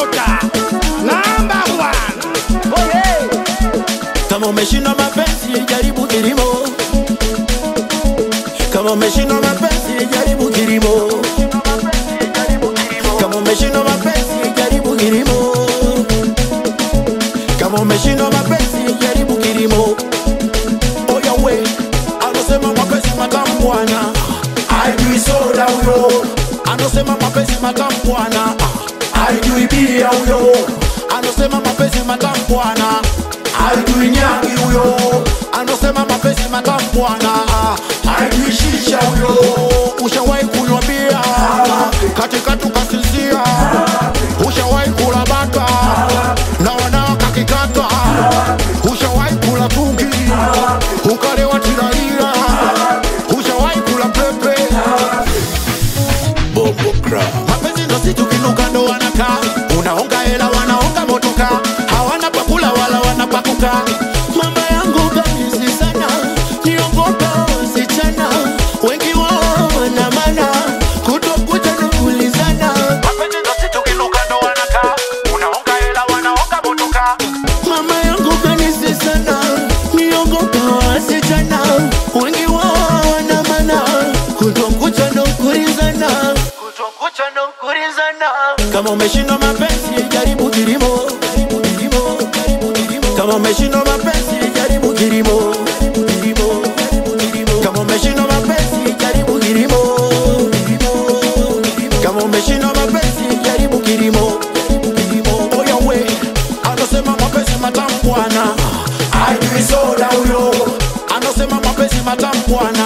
Malota number 1. Oh yeah. Kama umeshindwa mapenzi jaribu kilimo. Kama umeshindwa mapenzi jaribu kilimo. Kama umeshindwa mapenzi jaribu kilimo. Kama umeshindwa mapenzi jaribu kilimo. Oya we, anasema mapenzi matamu bwana. Hajui soda huyo. Anasema mapenzi matamu bwana. Hajui bia huyo. Anasema mapenzi matamu bwana. Hajui nyagi huyo. Anasema mapenzi matamu bwana. Hajui shisha huyo. Ushawahi kunywa bia katika tukasizia. Ushawahi kula bata na wanawake kikata. Ushawahi kula tungi ukalewa tiraira. Ushawahi kula pepe Bombo Crab. Mapenzi ndo si tukinuka ndo wanaka. Unaonga hela wanaonga motoka. Hawana pakula wala wanapakuka. Mama yangu kanisi sana. Niongopa wasichana. Wengi wao wana mana. Kutokuja na kulizana. Mapenzi ndo si tukinuka ndo wanaka. Unaonga hela wanaonga motoka. Mama yangu kanisi sana. Niongopa wasichana. Wengi wao wana mana. Kutokuja na kulizana. Kama umeshindwa mapenzi jaribu kilimo. Kama umeshindwa mapenzi jaribu kilimo. Kama umeshindwa mapenzi jaribu kilimo. Kama umeshindwa mapenzi jaribu kilimo. Oya we, anasema mapenzi matamu bwana. Hajui soda huyo. Anasema mapenzi matamu bwana.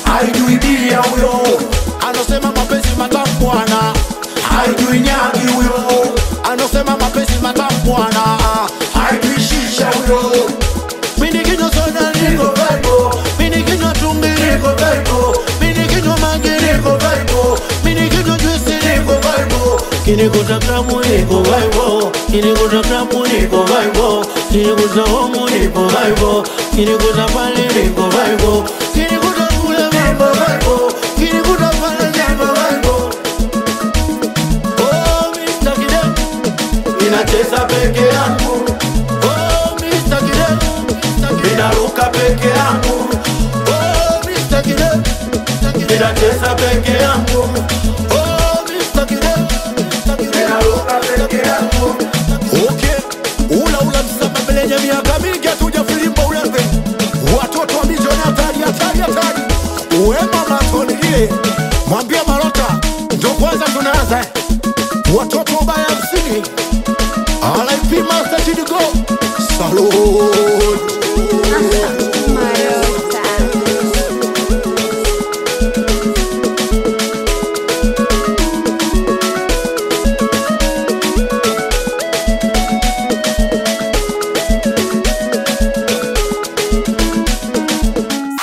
Hajui bia huyo. Anasema mapenzi matamu bwana. Hajui nyagi huyo. Anasema mapenzi matamu bwana. Hajui shisha huyo. Mini kinywa soda niko vibe. Mini kinywa tungi niko vibe. Mini kinywa mangi niko vibe. Mini kinywa juice niko vibe. Kinikuta kramu niko vibe. Kinikuta kramu niko vibe. Kinikuta homo niko vibe. Kinikuta pale niko vibe. Kinikuta kule mambo vibe. Kinikuta pale jambo vibe. Ninacheza peke yangu. Oh Mr. Kidel. Ninaruka peke yangu. Oh Mr. Kidel. Ninacheza peke yangu. Oh Mr. Kidel. Ninaruka peke yangu. Okay. Ula msama mbele ya miaka mingi hatuja filimba ulembe. Watoto wa milioni hatari. Uema mnatonilie. Mwambia Malota ndio kwanza tunaanza. Watoto ubaya msini. R.I.P. Master Chidigo. Salute.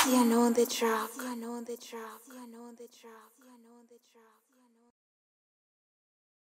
See, I know the track.